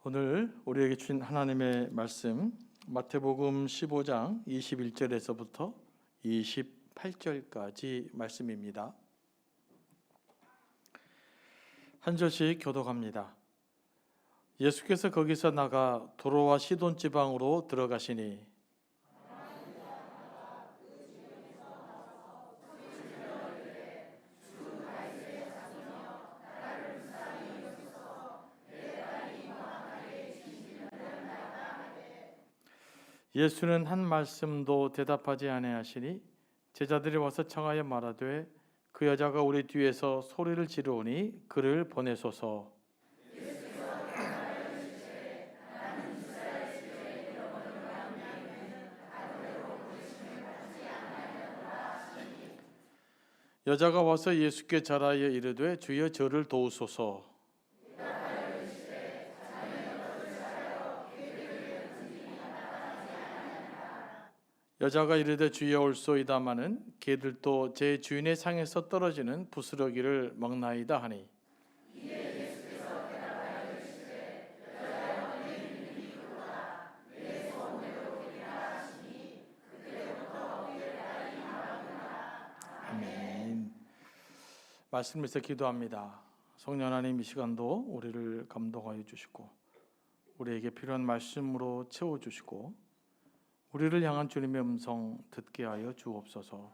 오늘 우리에게 주신 하나님의 말씀 마태복음 15장 21절에서부터 28절까지 말씀입니다. 한 절씩 교독합니다. 예수께서 거기서 나가 도로와 시돈 지방으로 들어가시니 예수는 한 말씀도 대답하지 아니하시니 제자들이 와서 청하여 말하되 그 여자가 우리 뒤에서 소리를 지르오니 그를 보내소서. 여자가 와서 예수께 절하여 이르되 주여 저를 도우소서. 여자가 이르되 주여 올소이다마는 개들도 제 주인의 상에서 떨어지는 부스러기를 먹나이다 하니 아멘. 말씀에서 기도합니다. 성령 하나님, 이 시간도 우리를 감동하여 주시고 우리에게 필요한 말씀으로 채워주시고 우리를 향한 주님의 음성 듣게 하여 주옵소서.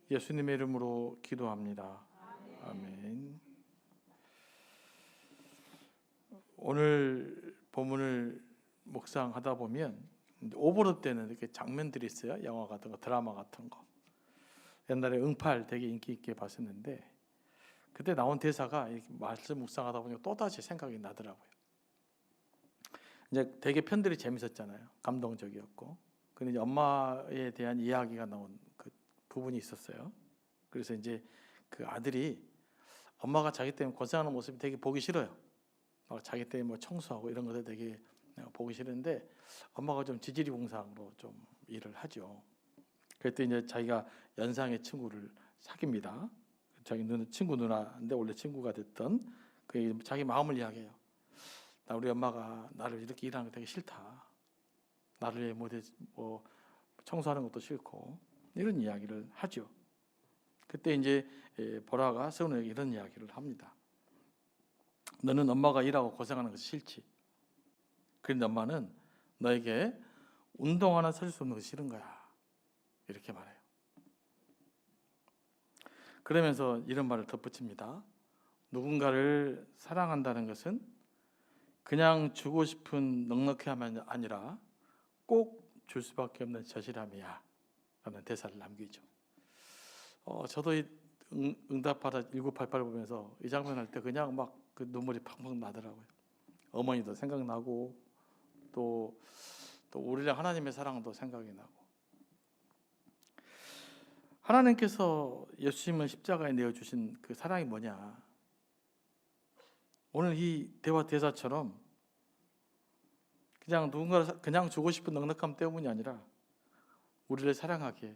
예수님의 이름으로 기도합니다. 아멘. 오늘 본문을 묵상하다 보면 오버랩 되는 이렇게 장면들이 있어요. 영화 같은 거, 드라마 같은 거. 옛날에 응팔 되게 인기 있게 봤었는데 그때 나온 대사가 이렇게 말씀 묵상하다 보니까 또다시 생각이 나더라고요. 이제 되게 편들이 재밌었잖아요. 감동적이었고. 근데 이제 엄마에 대한 이야기가 나온 그 부분이 있었어요. 그래서 이제 그 아들이 엄마가 자기 때문에 고생하는 모습이 되게 보기 싫어요. 막 자기 때문에 뭐 청소하고 이런 것들 되게 보기 싫은데 엄마가 좀 지지리봉사로 좀 일을 하죠. 그랬더니 이제 자기가 연상의 친구를 사귀입니다. 자기 친구 누나인데 원래 친구가 됐던 그 자기 마음을 이야기해요. 우리 엄마가 나를 이렇게 일하는 게 되게 싫다. 나를 위해 뭐 청소하는 것도 싫고 이런 이야기를 하죠. 그때 이제 보라가 세훈에게 이런 이야기를 합니다. 너는 엄마가 일하고 고생하는 것이 싫지. 그런데 엄마는 너에게 운동 하나 사줄 수 없는 것이 싫은 거야. 이렇게 말해요. 그러면서 이런 말을 덧붙입니다. 누군가를 사랑한다는 것은 그냥 주고 싶은 넉넉함이 아니라 꼭 줄 수밖에 없는 절실함이야 라는 대사를 남기죠. 저도 이 응답하라 1988 보면서 이 장면 할 때 그냥 막 그 눈물이 팡팡 나더라고요. 어머니도 생각나고 또 우리랑 하나님의 사랑도 생각이 나고 하나님께서 예수님을 십자가에 내어주신 그 사랑이 뭐냐. 오늘 이 대사처럼 그냥 누군가를 그냥 주고 싶은 넉넉함 때문이 아니라 우리를 사랑하기에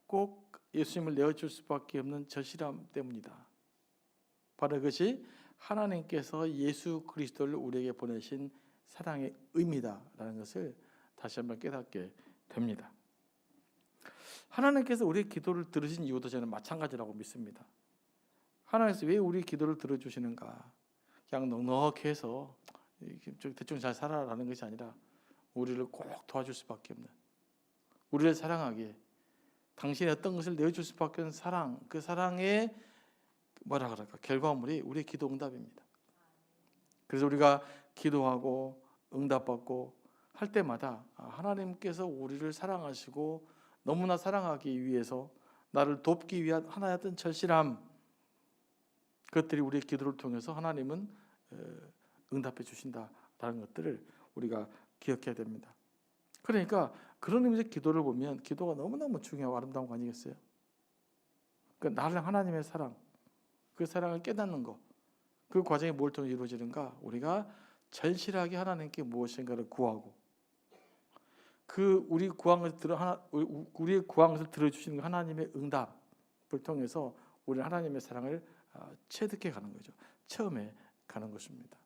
꼭 예수님을 내어줄 수밖에 없는 절실함 때문이다. 바로 그것이 하나님께서 예수 그리스도를 우리에게 보내신 사랑의 의미다라는 것을 다시 한번 깨닫게 됩니다. 하나님께서 우리의 기도를 들으신 이유도 저는 마찬가지라고 믿습니다. 하나님께서 왜 우리 기도를 들어주시는가? 그냥 넉넉해서 대충 잘 살아라는 것이 아니라 우리를 꼭 도와줄 수밖에 없는, 우리를 사랑하기에 당신이 어떤 것을 내어줄 수밖에 없는 사랑, 그 사랑의 뭐라 그럴까 결과물이 우리의 기도 응답입니다. 그래서 우리가 기도하고 응답받고 할 때마다 하나님께서 우리를 사랑하시고 너무나 사랑하기 위해서 나를 돕기 위한 하나의 어떤 절실함, 그것들이 우리의 기도를 통해서 하나님은 응답해 주신다라는 것들을 우리가 기억해야 됩니다. 그러니까 그런 의미에서 기도를 보면 기도가 너무너무 중요하고 아름다운 거 아니겠어요? 그러니까 나를 하나님의 사랑, 그 사랑을 깨닫는 것, 그 과정이 뭘 통해 이루어지는가? 우리가 절실하게 하나님께 무엇인가를 구하고 그 우리의 구한 것을 들어주시는 하나님의 응답을 통해서 우리는 하나님의 사랑을 체득해 가는 거죠. 처음에 가는 것입니다.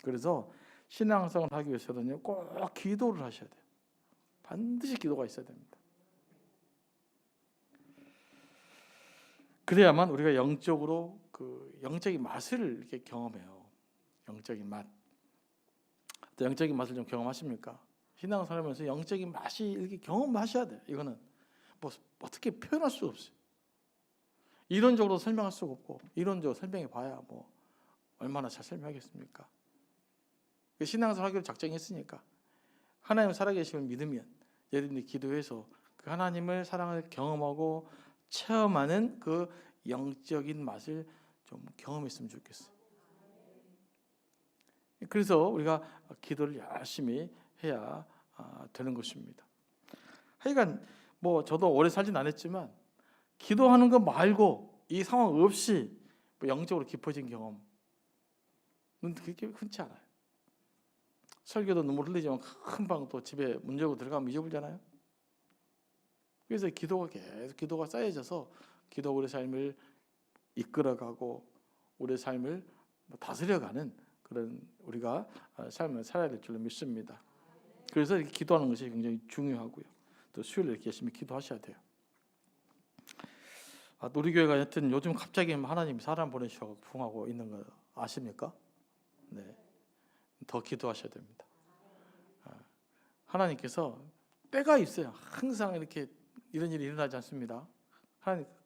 그래서 신앙생활을 하기 위해서는요, 꼭 기도를 하셔야 돼요. 반드시 기도가 있어야 됩니다. 그래야만 우리가 영적으로 그 영적인 맛을 이렇게 경험해요. 영적인 맛. 또 영적인 맛을 좀 경험하십니까? 신앙생활하면서 영적인 맛이 이렇게 경험하셔야 돼요. 이거는 뭐 어떻게 표현할 수 없어요. 이론적으로 설명할 수가 없고, 이론적으로 설명해 봐야 뭐 얼마나 잘 설명하겠습니까? 신앙생활 하기로 작정했으니까 하나님 살아계심을 믿으면 여러분들이 기도해서 그 하나님을 사랑을 경험하고 체험하는 그 영적인 맛을 좀 경험했으면 좋겠어요. 그래서 우리가 기도를 열심히 해야 되는 것입니다. 하여간 뭐 저도 오래 살진 않았지만 기도하는 거 말고 이 상황 없이 뭐 영적으로 깊어진 경험은 그렇게 흔치 않아요. 설교도 눈물 흘리지만 금방 또 집에 문 열고 들어가면 잊어버리잖아요. 그래서 기도가 쌓여져서 기도가 우리 삶을 이끌어가고 우리 삶을 다스려가는 그런 우리가 삶을 살아야 될 줄로 믿습니다. 그래서 이렇게 기도하는 것이 굉장히 중요하고요. 또 수요일에 이렇게 열심히 기도하셔야 돼요. 우리 교회가 하여튼 요즘 갑자기 하나님이 사람 보내셔서 부흥하고 있는 거 아십니까? 네, 더 기도하셔야 됩니다. 하나님께서 때가 있어요. 항상 이렇게 이런 일이 일어나지 않습니다.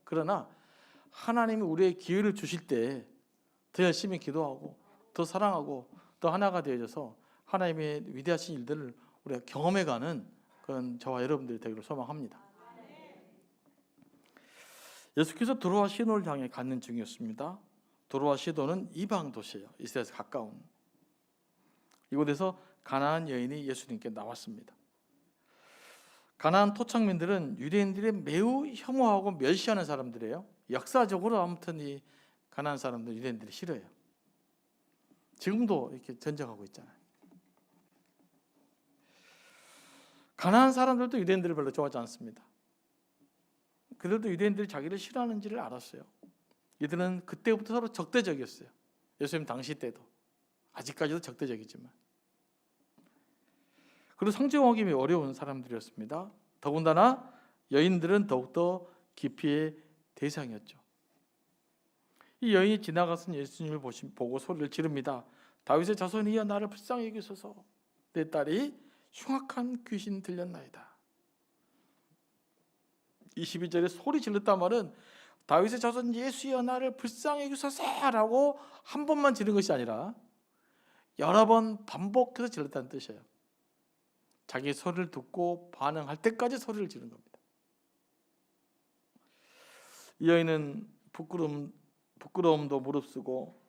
그러나 하나님이 우리의 기회를 주실 때 더 열심히 기도하고 더 사랑하고 더 하나가 되어져서 하나님의 위대하신 일들을 우리가 경험해가는 그런 저와 여러분들이 되기를 소망합니다. 예수께서 두로와 시돈을 향해 가는 중이었습니다. 두로와 시돈은 이방 도시예요. 이스라엘에서 가까운. 이곳에서 가나안 여인이 예수님께 나왔습니다. 가나안 토착민들은 유대인들이 매우 혐오하고 멸시하는 사람들이에요. 역사적으로 아무튼 이 가나안 사람들 유대인들이 싫어해요. 지금도 이렇게 전쟁하고 있잖아요. 가나안 사람들도 유대인들을 별로 좋아하지 않습니다. 그들도 유대인들이 자기를 싫어하는지를 알았어요. 이들은 그때부터 서로 적대적이었어요. 예수님 당시 때도. 아직까지도 적대적이지만. 그리고 성적하기 어려운 사람들이었습니다. 더군다나 여인들은 더욱더 기피의 대상이었죠. 이 여인이 지나가서 예수님을 보고 소리를 지릅니다. 다윗의 자손이여 나를 불쌍히 여기소서. 내 딸이 흉악한 귀신 들렸나이다. 22절에 소리 질렀단 말은 다윗의 자손 예수여 나를 불쌍히 여기소서라고 한 번만 지른 것이 아니라 여러 번 반복해서 질렀다는 뜻이에요. 자기 소리를 듣고 반응할 때까지 소리를 지른 겁니다. 이 여인은 부끄러움도 무릅쓰고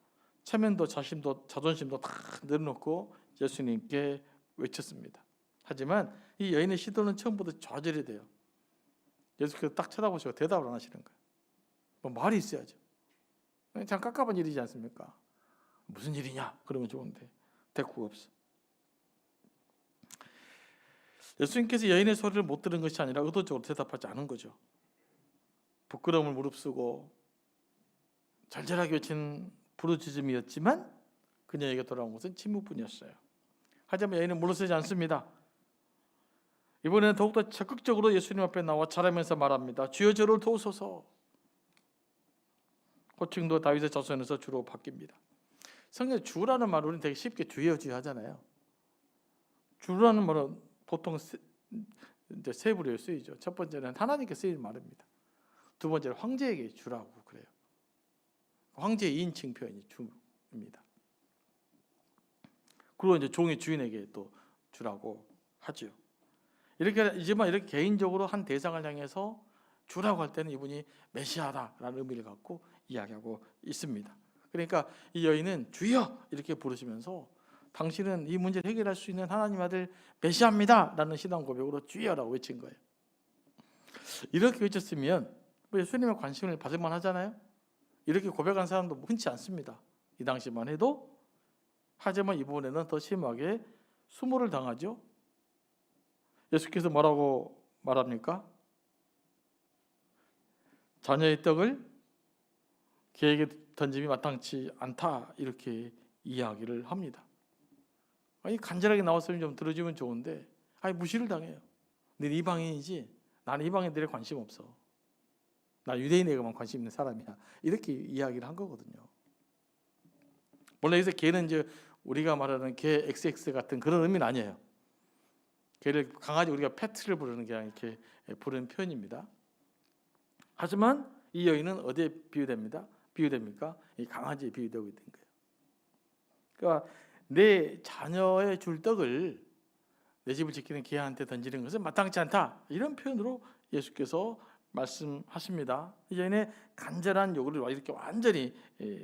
체면도 자존심도 다 내려놓고 예수님께 외쳤습니다. 하지만 이 여인의 시도는 처음부터 좌절이 돼요. 예수께서 딱 쳐다보시고 대답을 안 하시는 거예요. 뭐 말이 있어야죠. 참 깝깝한 일이지 않습니까? 무슨 일이냐? 그러면 좋은데 대꾸가 없어. 예수님께서 여인의 소리를 못 들은 것이 아니라 의도적으로 대답하지 않은 거죠. 부끄러움을 무릅쓰고 절절하게 외친 부르짖음이었지만 그녀에게 돌아온 것은 침묵뿐이었어요. 하지만 여인은 물러서지 않습니다. 이번에는 더욱더 적극적으로 예수님 앞에 나와 자라면서 말합니다. 주여 저를 도우소서. 호칭도 다윗의 자손에서 주로 바뀝니다. 성경에 주라는 말을 우리는 되게 쉽게 주여 하잖아요. 주라는 말은 보통 세 부류에 쓰이죠. 첫 번째는 하나님께 쓰이는 말입니다. 두 번째는 황제에게 주라고 그래요. 황제의 2인칭 표현이 주입니다. 그리고 이제 종의 주인에게 또 주라고 하죠. 이렇게 개인적으로 한 대상을 향해서 주라고 할 때는 이분이 메시아다라는 의미를 갖고 이야기하고 있습니다. 그러니까 이 여인은 주여 이렇게 부르시면서 당신은 이 문제를 해결할 수 있는 하나님 아들 메시아입니다 라는 신앙 고백으로 주여라고 외친 거예요. 이렇게 외쳤으면 예수님의 관심을 받을 만하잖아요. 이렇게 고백한 사람도 흔치 않습니다. 이 당시만 해도. 하지만 이번에는 더 심하게 수모를 당하죠. 예수께서 뭐라고 말합니까? 자녀의 떡을 개에게 던짐이 마땅치 않다 이렇게 이야기를 합니다. 아니 간절하게 나왔으면 좀 들어주면 좋은데 아니 무시를 당해요. 넌 이방인이지 나는 이방인들에 관심 없어. 나 유대인에게만 관심 있는 사람이야. 이렇게 이야기를 한 거거든요. 물론 여기서 개는 이제 우리가 말하는 개 XX 같은 그런 의미는 아니에요. 개를 강아지 우리가 패트를 부르는 게 이렇게 부르는 표현입니다. 하지만 이 여인은 어디에 비유됩니까? 이 강아지에 비유되고 있는 거예요. 그러니까 내 자녀의 줄 떡을 내 집을 지키는 개한테 던지는 것은 마땅치 않다. 이런 표현으로 예수께서 말씀하십니다. 이 여인의 간절한 요구를 이렇게 완전히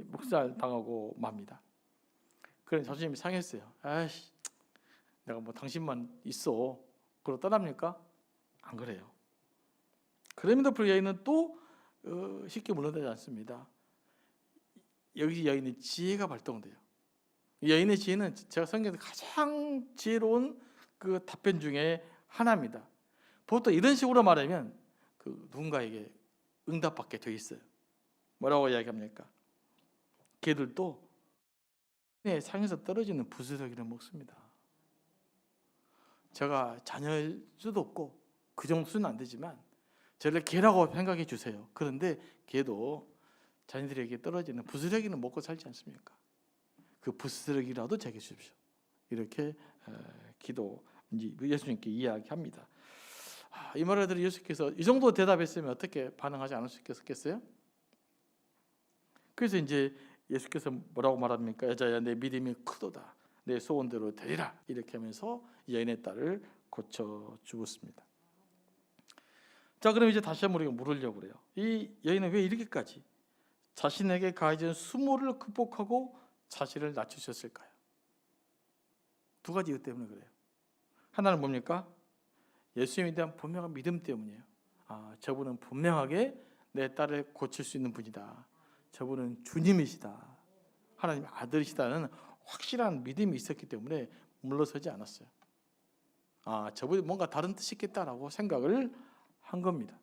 묵살당하고 맙니다. 그런 자존심이 상했어요. 아이씨, 내가 뭐 당신만 있어. 그러고 떠납니까? 안 그래요. 그럼에도 불구하고 여인은 또 쉽게 물러나지 않습니다. 여기 여인의 지혜가 발동돼요. 여인의 지혜는 제가 성경에서 가장 지혜로운 그 답변 중에 하나입니다. 보통 이런 식으로 말하면 누군가에게 응답받게 돼 있어요. 뭐라고 이야기합니까? 개들도 상에서 떨어지는 부스러기를 먹습니다. 제가 자녀일 수도 없고 그 정도 수는 안 되지만 저를 개라고 생각해 주세요. 그런데 개도 자녀들에게 떨어지는 부스러기는 먹고 살지 않습니까? 그 부스러기라도 제게 주십시오. 이렇게 기도 예수님께 이야기합니다. 이 말을 들은 예수께서 이 정도 대답했으면 어떻게 반응하지 않을 수 있겠어요? 그래서 이제 예수께서 뭐라고 말합니까? 여자야 내 믿음이 크도다. 내 소원대로 되리라. 이렇게 하면서 여인의 딸을 고쳐 주었습니다. 자, 그럼 이제 다시 한번 우리가 물으려고 그래요. 이 여인은 왜 이렇게까지 자신에게 가해진 수모를 극복하고 자신을 낮추셨을까요? 두 가지 이유 때문에 그래요. 하나는 뭡니까? 예수님에 대한 분명한 믿음 때문이에요. 저분은 분명하게 내 딸을 고칠 수 있는 분이다. 저분은 주님이시다. 하나님의 아들이시다는 확실한 믿음이 있었기 때문에 물러서지 않았어요. 저분이 뭔가 다른 뜻이 있겠다라고 생각을 한 겁니다.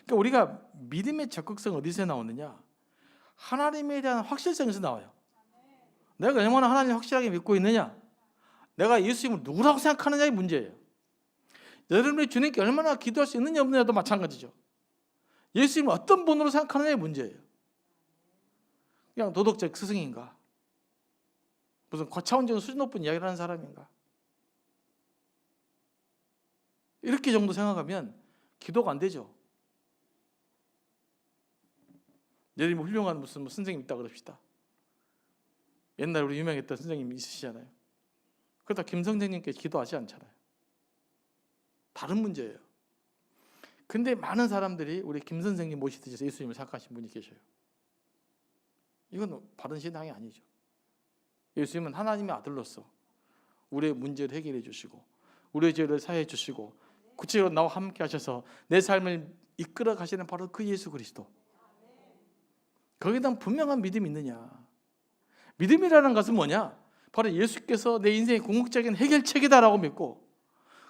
그러니까 우리가 믿음의 적극성 어디서 나오느냐? 하나님에 대한 확실성에서 나와요. 내가 얼마나 하나님을 확실하게 믿고 있느냐? 내가 예수님을 누구라고 생각하느냐의 문제예요. 여러분이 주님께 얼마나 기도할 수 있느냐 없느냐도 마찬가지죠. 예수님을 어떤 분으로 생각하느냐의 문제예요. 그냥 도덕적 스승인가? 무슨 고차원적인 수준 높은 이야기를 하는 사람인가? 이렇게 정도 생각하면 기도가 안 되죠. 예를 들면 훌륭한 무슨 선생님 있다 그럽시다. 옛날에 우리 유명했던 선생님이 있으시잖아요. 그러다 김 선생님께 기도하지 않잖아요. 다른 문제예요. 근데 많은 사람들이 우리 김 선생님 모시듯이 예수님을 생각하신 분이 계셔요. 이건 바른 신앙이 아니죠. 예수님은 하나님의 아들로서 우리의 문제를 해결해 주시고 우리의 죄를 사해 주시고 구체적으로 나와 함께 하셔서 내 삶을 이끌어 가시는 바로 그 예수 그리스도. 거기에 대한 분명한 믿음이 있느냐? 믿음이라는 것은 뭐냐? 바로 예수께서 내 인생의 궁극적인 해결책이다라고 믿고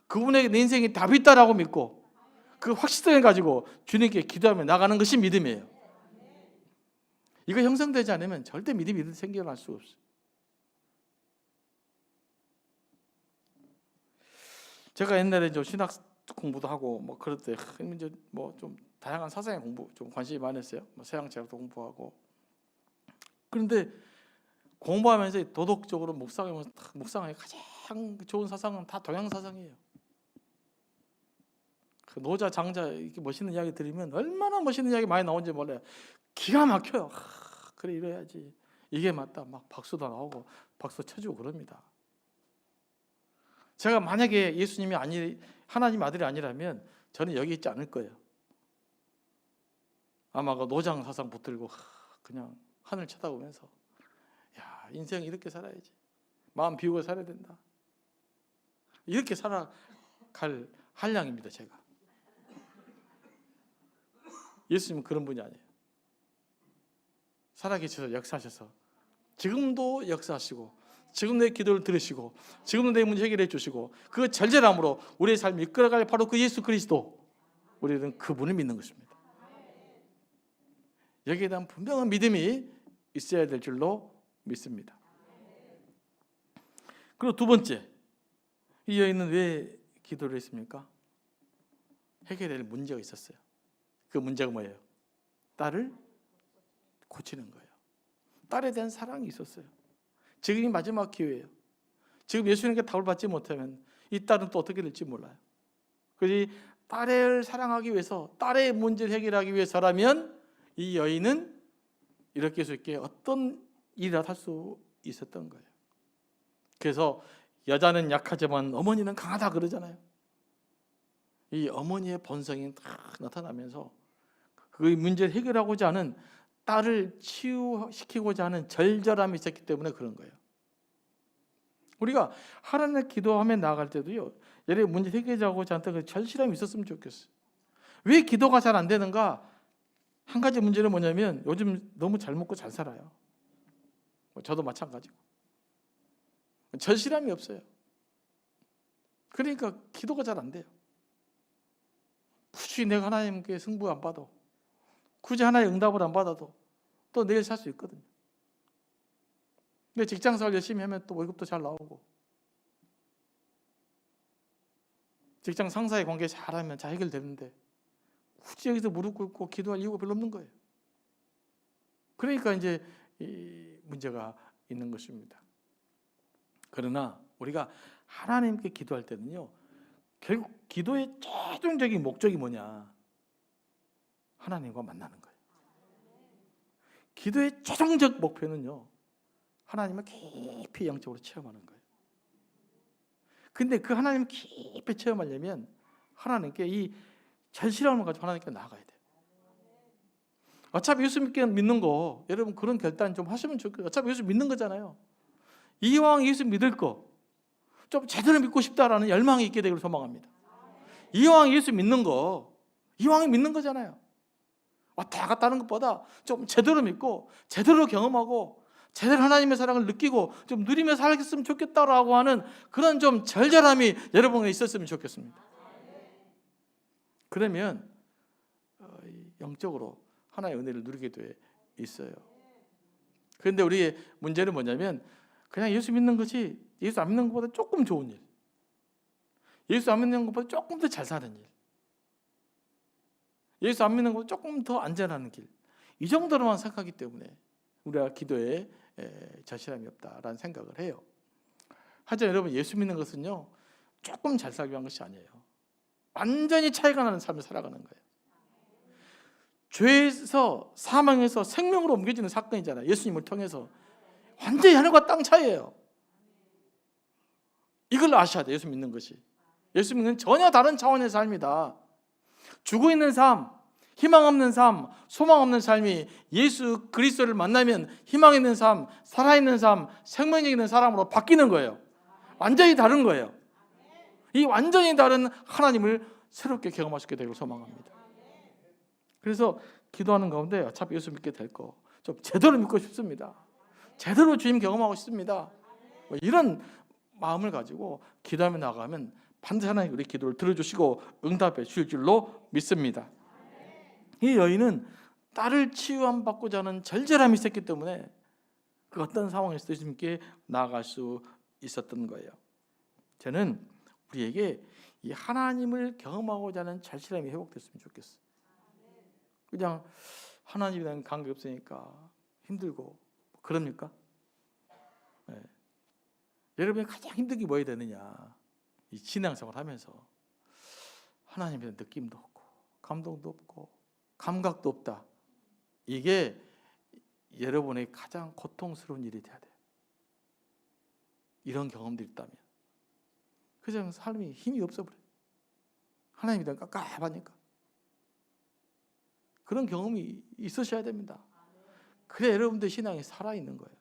그분에게 내 인생에 답이 있다라고 믿고 그 확실성을 가지고 주님께 기도하며 나가는 것이 믿음이에요. 이거 형성되지 않으면 절대 믿음이 생겨날 수가 없어요. 제가 옛날에 좀 신학 공부도 하고 뭐 그럴 때 뭐 좀 다양한 사상의 공부 좀 관심이 많았어요. 뭐 서양哲학도 공부하고. 그런데 공부하면서 도덕적으로 묵상하기 가장 좋은 사상은 다 동양 사상이에요. 그 노자 장자 이렇게 멋있는 이야기 들으면 얼마나 멋있는 이야기 많이 나오는지 몰라요. 기가 막혀요. 그래 이래야지. 이게 맞다. 막 박수도 나오고 박수 쳐주고 그럽니다. 제가 만약에 예수님이 하나님 아들이 아니라면 저는 여기 있지 않을 거예요. 아마 그 노장 사상 붙들고 그냥 하늘 쳐다보면서 야 인생 이렇게 살아야지. 마음 비우고 살아야 된다. 이렇게 살아갈 한량입니다. 제가. 예수님은 그런 분이 아니에요. 살아계셔서 역사하셔서 지금도 역사하시고 지금 내 기도를 들으시고 지금도 내 문제 해결해 주시고 그 절제함으로 우리의 삶을 이끌어갈 바로 그 예수 그리스도, 우리는 그분을 믿는 것입니다. 여기에 대한 분명한 믿음이 있어야 될 줄로 믿습니다. 그리고 두 번째, 이 여인은 왜 기도를 했습니까? 해결될 문제가 있었어요. 그 문제가 뭐예요? 딸을 고치는 거예요. 딸에 대한 사랑이 있었어요. 지금이 마지막 기회예요. 지금 예수님께 답을 받지 못하면 이 딸은 또 어떻게 될지 몰라요. 그래서 딸을 사랑하기 위해서, 딸의 문제를 해결하기 위해서라면 이 여인은 이렇게 쉽게 어떤 일이라도 할 수 있었던 거예요. 그래서 여자는 약하지만 어머니는 강하다 그러잖아요. 이 어머니의 본성이 딱 나타나면서 그 문제를 해결하고자 하는, 딸을 치유시키고자 하는 절절함이 있었기 때문에 그런 거예요. 우리가 하나님께 기도하며 나아갈 때도요, 여러 문제 해결하고자 하는 그 절실함이 있었으면 좋겠어요. 왜 기도가 잘 안 되는가? 한 가지 문제는 뭐냐면 요즘 너무 잘 먹고 잘 살아요. 저도 마찬가지고. 절실함이 없어요. 그러니까 기도가 잘 안 돼요. 굳이 내가 하나님께 승부 안 받아도, 굳이 하나의 응답을 안 받아도 또 내일 살 수 있거든요. 근데 직장생활 열심히 하면 또 월급도 잘 나오고, 직장 상사의 관계 잘하면 잘 해결되는데 굳이 여기서 무릎 꿇고 기도할 이유가 별로 없는 거예요. 그러니까 이제 이 문제가 있는 것입니다. 그러나 우리가 하나님께 기도할 때는요, 결국 기도의 최종적인 목적이 뭐냐? 하나님과 만나는 거예요. 기도의 최종적 목표는요, 하나님을 깊이 영적으로 체험하는 거예요. 근데 그 하나님을 깊이 체험하려면 하나님께 이 절실함을 가지고 하나님께 나아가야 돼요. 어차피 예수 믿는 거, 여러분 그런 결단 좀 하시면 좋겠어요. 어차피 예수 믿는 거잖아요. 이왕 예수 믿을 거 좀 제대로 믿고 싶다라는 열망이 있게 되기를 소망합니다. 이왕 예수 믿는 거, 이왕 믿는 거잖아요. 왔다 갔다 하는 것보다 좀 제대로 믿고 제대로 경험하고 제대로 하나님의 사랑을 느끼고 좀 누리며 살았으면 좋겠다라고 하는 그런 좀 절절함이 여러분에 있었으면 좋겠습니다. 그러면 영적으로 하나의 은혜를 누리게 돼 있어요. 그런데 우리의 문제는 뭐냐면 그냥 예수 믿는 것이 예수 안 믿는 것보다 조금 좋은 일, 예수 안 믿는 것보다 조금 더 잘 사는 일, 예수 안 믿는 것보다 조금 더 안전한 길, 이 정도로만 생각하기 때문에 우리가 기도에 절실함이 없다라는 생각을 해요. 하지만 여러분, 예수 믿는 것은요 조금 잘 살기 위한 것이 아니에요. 완전히 차이가 나는 삶을 살아가는 거예요. 죄에서 사망에서 생명으로 옮겨지는 사건이잖아요. 예수님을 통해서 완전히 하늘과 땅 차이예요. 이걸 아셔야 돼요. 예수 믿는 것이. 예수 믿는 전혀 다른 차원의 삶이다. 죽어있는 삶, 희망 없는 삶, 소망 없는 삶이 예수 그리스도를 만나면 희망 있는 삶, 살아있는 삶, 생명 있는 사람으로 바뀌는 거예요. 완전히 다른 거예요. 이 완전히 다른 하나님을 새롭게 경험하시게 되길 소망합니다. 그래서 기도하는 가운데 어차피 예수 믿게 될 거 좀 제대로 믿고 싶습니다. 제대로 주님 경험하고 싶습니다. 뭐 이런 마음을 가지고 기도하며 나가면 반드시 하나님 우리 기도를 들어주시고 응답해 주실 줄로 믿습니다. 이 여인은 딸을 치유함 받고자 하는 절절함이 있었기 때문에 그 어떤 상황에서도 주님께 나아갈 수 있었던 거예요. 저는 우리에게 이 하나님을 경험하고자 하는 절실함이 회복됐으면 좋겠어요. 그냥 하나님이랑 관계 없으니까 힘들고 그럽니까? 네. 여러분이 가장 힘든 게 뭐야 되느냐? 이 신앙생활 하면서 하나님에 대한 느낌도 없고 감동도 없고 감각도 없다. 이게 여러분의 가장 고통스러운 일이 돼야 돼요. 이런 경험들이 있다면. 그냥 삶이 힘이 없어버려요. 하나님에 대한 깝깝하니까. 그런 경험이 있으셔야 됩니다. 그래 여러분들 신앙이 살아있는 거예요.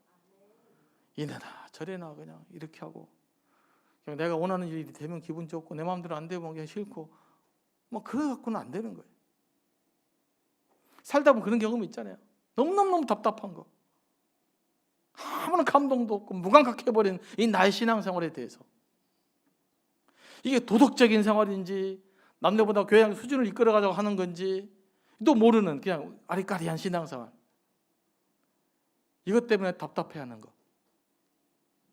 이래나 저래나 그냥 이렇게 하고 그냥 내가 원하는 일이 되면 기분 좋고 내 마음대로 안 되면 그냥 싫고 뭐 그래 갖고는 안 되는 거예요. 살다 보면 그런 경험이 있잖아요. 너무너무 답답한 거, 아무런 감동도 없고 무감각해버린 이 나의 신앙생활에 대해서 이게 도덕적인 생활인지 남들보다 교양 수준을 이끌어가자고 하는 건지 또 모르는 그냥 아리까리한 신앙생활, 이것 때문에 답답해하는 거.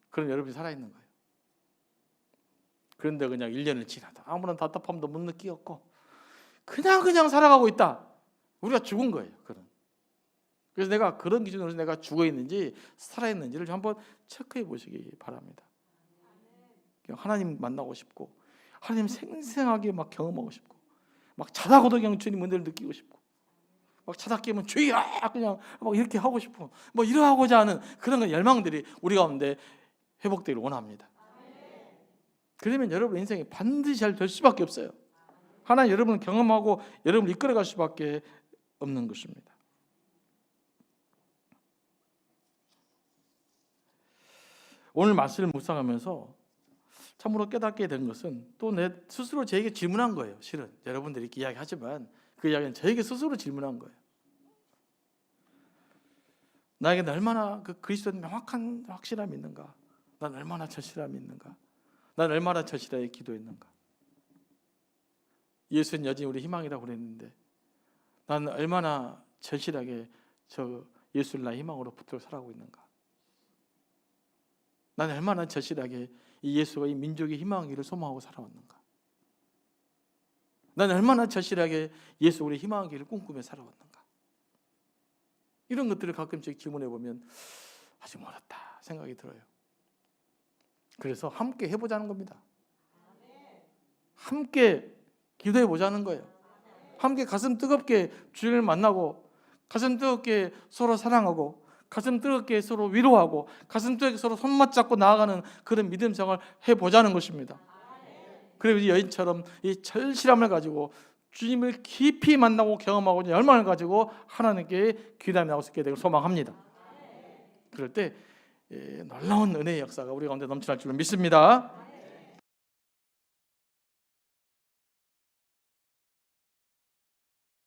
그럼 여러분이 살아있는 거예요. 그런데 그냥 1년을 지나도 아무런 답답함도 못 느끼었고 그냥 살아가고 있다. 우리가 죽은 거예요. 그래서 내가 그런 기준으로 내가 죽어 있는지 살아 있는지를 한번 체크해 보시기 바랍니다. 하나님 만나고 싶고 하나님 생생하게 막 경험하고 싶고 막 자다가도 그냥 주님 은혜를 느끼고 싶고 막 자다 깨면 주여 그냥 막 이렇게 하고 싶고 뭐 이러하고자 하는 그런 열망들이 우리 가운데 회복되기를 원합니다. 그러면 여러분 인생이 반드시 잘 될 수밖에 없어요. 하나님 여러분을 경험하고 여러분을 이끌어갈 수밖에 없는 것입니다. 오늘 말씀을 묵상하면서 참으로 깨닫게 된 것은 또 내 스스로 저에게 질문한 거예요. 실은 여러분들이 이렇게 이야기하지만 그 이야기는 저에게 스스로 질문한 거예요. 나에게 얼마나 그 그리스도의 명확한 확실함이 있는가? 난 얼마나 절실함이 있는가? 난 얼마나 절실하게 기도했는가? 예수는 여전히 우리 희망이라고 그랬는데 난 얼마나 절실하게 저 예수를 나의 희망으로 붙들고 살아가고 있는가? 난 얼마나 절실하게 이 예수가 이 민족의 희망이를 소망하고 살아왔는가? 난 얼마나 절실하게 예수 우리 희망이를 꿈꾸며 살아왔는가? 이런 것들을 가끔씩 질문해 보면 아직 멀었다 생각이 들어요. 그래서 함께 해보자는 겁니다. 함께 기도해 보자는 거예요. 함께 가슴 뜨겁게 주님을 만나고 가슴 뜨겁게 서로 사랑하고 가슴 뜨겁게 서로 위로하고 가슴 뜨겁게 서로 손맞잡고 나아가는 그런 믿음 생활을 해보자는 것입니다. 그리고 이 여인처럼 이 절실함을 가지고 주님을 깊이 만나고 경험하고 열망을 가지고 하나님께 귀담이 나올 수 있게 되고 소망합니다. 그럴 때 놀라운 은혜의 역사가 우리 가운데 넘쳐날 줄로 믿습니다.